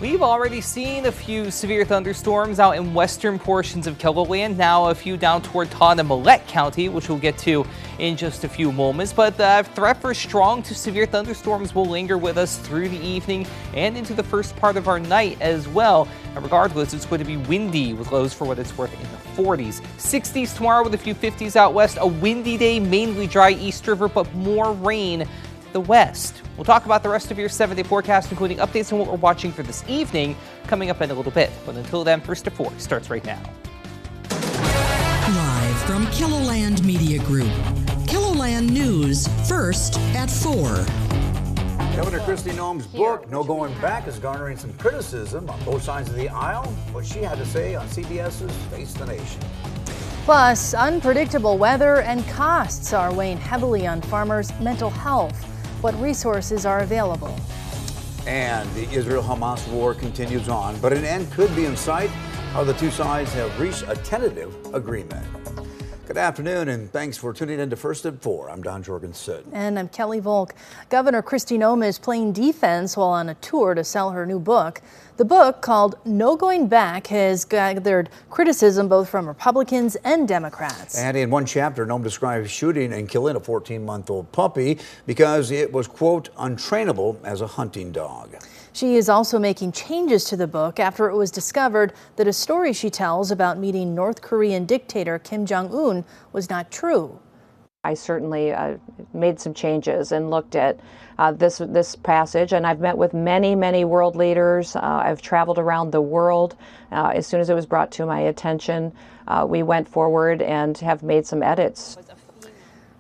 We've already seen a few severe thunderstorms out in western portions of KELOLAND. Now a few down toward Todd and Millette County, which we'll get to in just a few moments. But the threat for strong to severe thunderstorms will linger with us through the evening and into the first part of our night as well. And regardless, it's going to be windy with lows for what it's worth in the 40s. 60s tomorrow with a few 50s out west. A windy day, mainly dry East River, but more rain the west. We'll talk about the rest of your 7-day forecast, including updates on what we're watching for this evening, coming up in a little bit. But until then, First to 4 starts right now. Live from KELOLAND Media Group. KELOLAND News, first at 4. Governor Kristi Noem's book, No Going Back, is garnering some criticism on both sides of the aisle. What she had to say on CBS's Face the Nation. Plus, unpredictable weather and costs are weighing heavily on farmers' mental health. What resources are available? And the Israel-Hamas war continues on, but an end could be in sight. How the two sides have reached a tentative agreement. Good afternoon, and thanks for tuning in to First at 4. I'm Don Jorgensen. And I'm Kelly Volk. Governor Kristi Noem is playing defense while on a tour to sell her new book. The book, called No Going Back, has gathered criticism both from Republicans and Democrats. And in one chapter, Noem describes shooting and killing a 14-month-old puppy because it was, quote, untrainable as a hunting dog. She is also making changes to the book after it was discovered that a story she tells about meeting North Korean dictator Kim Jong-un was not true. I certainly made some changes and looked at this passage, and I've met with many world leaders. I've traveled around the world. As soon as it was brought to my attention, we went forward and have made some edits.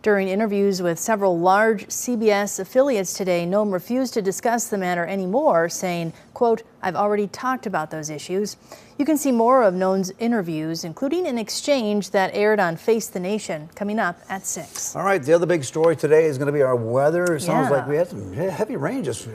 During interviews with several large CBS affiliates today, Noem refused to discuss the matter anymore, saying, quote, I've already talked about those issues. You can see more of Noem's interviews, including an exchange that aired on Face the Nation, coming up at 6. All right, the other big story today is going to be our weather. It sounds like we had some heavy rain just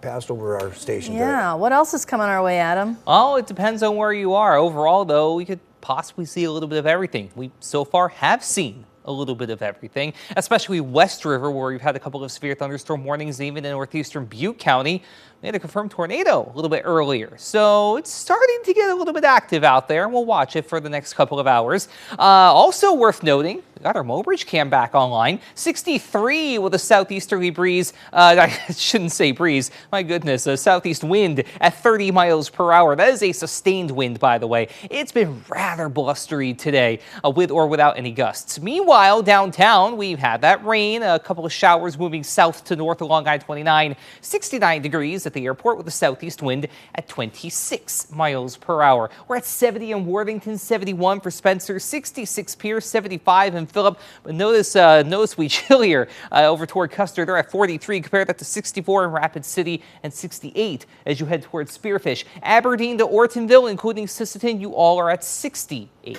passed over our station today. Yeah, what else is coming our way, Adam? Oh, it depends on where you are. Overall, though, we could possibly see a little bit of everything. We so far have seen a little bit of everything, especially West River, where we've had a couple of severe thunderstorm warnings, even in northeastern Butte County. We had a confirmed tornado a little bit earlier. So it's starting to get a little bit active out there. We'll watch it for the next couple of hours. Also worth noting, we got our Mobridge cam back online. 63 with a southeasterly breeze. I shouldn't say breeze. My goodness, a southeast wind at 30 miles per hour. That is a sustained wind, by the way. It's been rather blustery today, with or without any gusts. Meanwhile, downtown, we've had that rain, a couple of showers moving south to north along I-29. 69 degrees at the airport with a southeast wind at 26 miles per hour. We're at 70 in Worthington, 71 for Spencer, 66 Pierce, 75 in Phillip. But notice we chillier over toward Custer. They're at 43. Compare that to 64 in Rapid City and 68 as you head towards Spearfish. Aberdeen to Ortonville, including Sisseton, you all are at 68.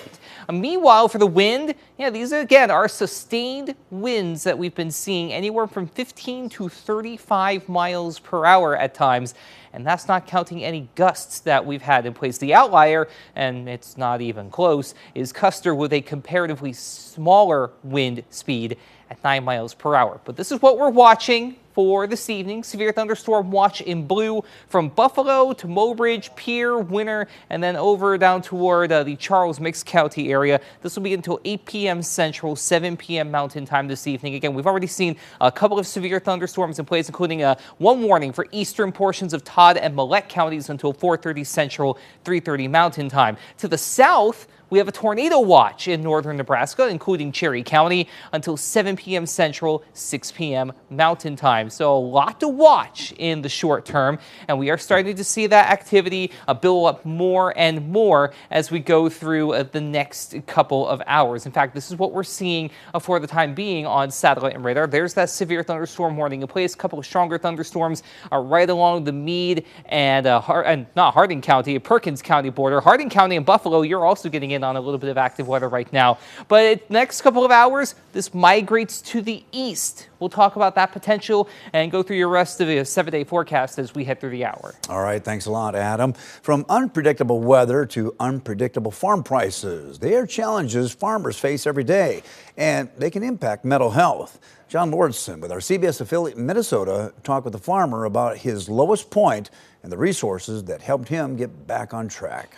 Meanwhile, for the wind, these again are sustained winds that we've been seeing anywhere from 15 to 35 miles per hour at times. And that's not counting any gusts that we've had in place. The outlier, and it's not even close, is Custer with a comparatively smaller wind speed at 9 miles per hour. But this is what we're watching for this evening. Severe thunderstorm watch in blue from Buffalo to Mobridge, Pierre, Winter, and then over down toward the Charles-Mix County area. This will be until 8 p.m. Central, 7 p.m. Mountain Time this evening. Again, we've already seen a couple of severe thunderstorms in place, including one warning for eastern portions of Todd and Millette counties until 4:30 Central, 3:30 Mountain Time. To the south, we have a tornado watch in northern Nebraska, including Cherry County, until 7 p.m. Central, 6 p.m. Mountain Time. So a lot to watch in the short term, and we are starting to see that activity build up more and more as we go through the next couple of hours. In fact, this is what we're seeing for the time being on satellite and radar. There's that severe thunderstorm warning in place. A couple of stronger thunderstorms are right along the Meade and not Harding County, Perkins County border. Harding County and Buffalo, you're also getting in in on a little bit of active weather right now. But next couple of hours, this migrates to the east. We'll talk about that potential and go through your rest of the 7-day forecast as we head through the hour. All right, thanks a lot, Adam. From unpredictable weather to unpredictable farm prices, they are challenges farmers face every day, and they can impact mental health. John Lordson with our CBS affiliate in Minnesota talked with a farmer about his lowest point and the resources that helped him get back on track.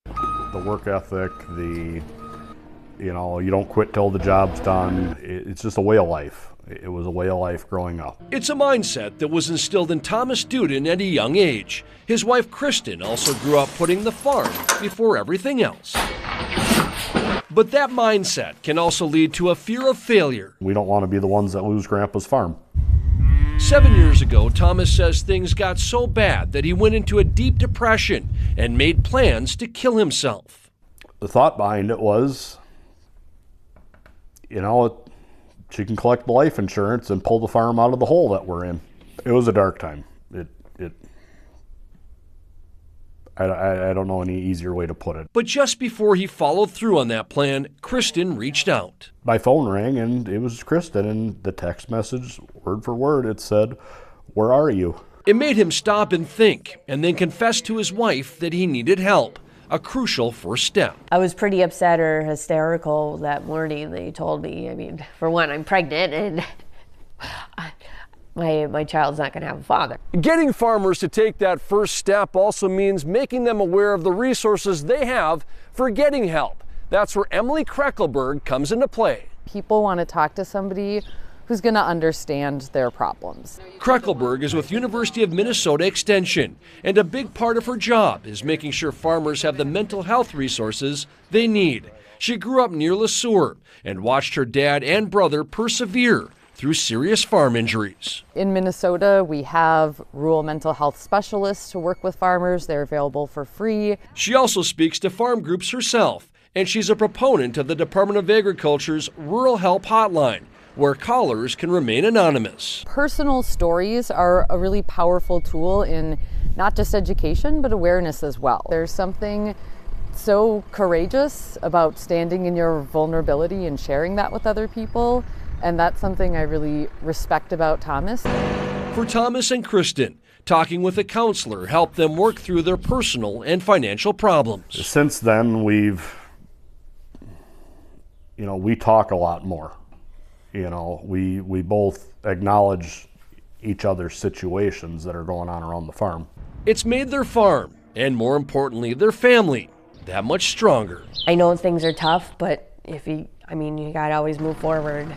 The work ethic, you don't quit till the job's done. It's just a way of life. It was a way of life growing up. It's a mindset that was instilled in Thomas Duden at a young age. His wife Kristen also grew up putting the farm before everything else. But that mindset can also lead to a fear of failure. We don't want to be the ones that lose Grandpa's farm. 7 years ago, Thomas says things got so bad that he went into a deep depression and made plans to kill himself. The thought behind it was, she can collect the life insurance and pull the farm out of the hole that we're in. It was a dark time. I don't know any easier way to put it. But just before he followed through on that plan, Kristen reached out. My phone rang and it was Kristen, and the text message, word for word, it said, "Where are you?" It made him stop and think, and then confess to his wife that he needed help, a crucial first step. I was pretty upset or hysterical that morning that he told me. I mean, for one, I'm pregnant and my child's not going to have a father. Getting farmers to take that first step also means making them aware of the resources they have for getting help. That's where Emily Kreckelberg comes into play. People want to talk to somebody who's going to understand their problems. Kreckelberg is with University of Minnesota Extension, and a big part of her job is making sure farmers have the mental health resources they need. She grew up near Le Sueur and watched her dad and brother persevere through serious farm injuries. In Minnesota, we have rural mental health specialists to work with farmers. They're available for free. She also speaks to farm groups herself, and she's a proponent of the Department of Agriculture's Rural Help Hotline, where callers can remain anonymous. Personal stories are a really powerful tool in not just education, but awareness as well. There's something so courageous about standing in your vulnerability and sharing that with other people. And that's something I really respect about Thomas. For Thomas and Kristen, talking with a counselor helped them work through their personal and financial problems. Since then, we talk a lot more. We both acknowledge each other's situations that are going on around the farm. It's made their farm, and more importantly, their family, that much stronger. I know things are tough, but you gotta always move forward.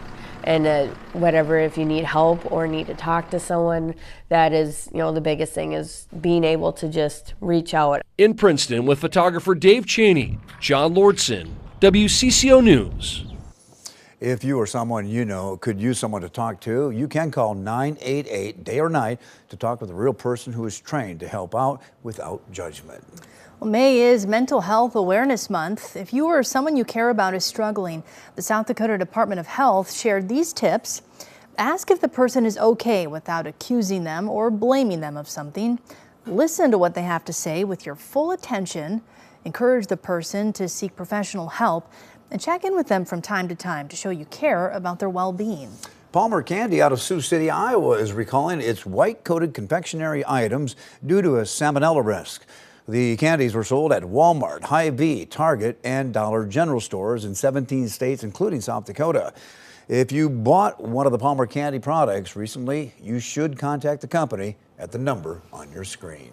And if you need help or need to talk to someone, that is, the biggest thing is being able to just reach out. In Princeton with photographer Dave Cheney, John Lordson, WCCO News. If you or someone you know could use someone to talk to, you can call 988 day or night to talk with a real person who is trained to help out without judgment. Well, May is Mental Health Awareness Month. If you or someone you care about is struggling, the South Dakota Department of Health shared these tips. Ask if the person is okay without accusing them or blaming them of something. Listen to what they have to say with your full attention. Encourage the person to seek professional help and check in with them from time to time to show you care about their well-being. Palmer Candy out of Sioux City, Iowa is recalling its white-coated confectionery items due to a salmonella risk. The candies were sold at Walmart, Hy-Vee, Target, and Dollar General stores in 17 states, including South Dakota. If you bought one of the Palmer Candy products recently, you should contact the company at the number on your screen.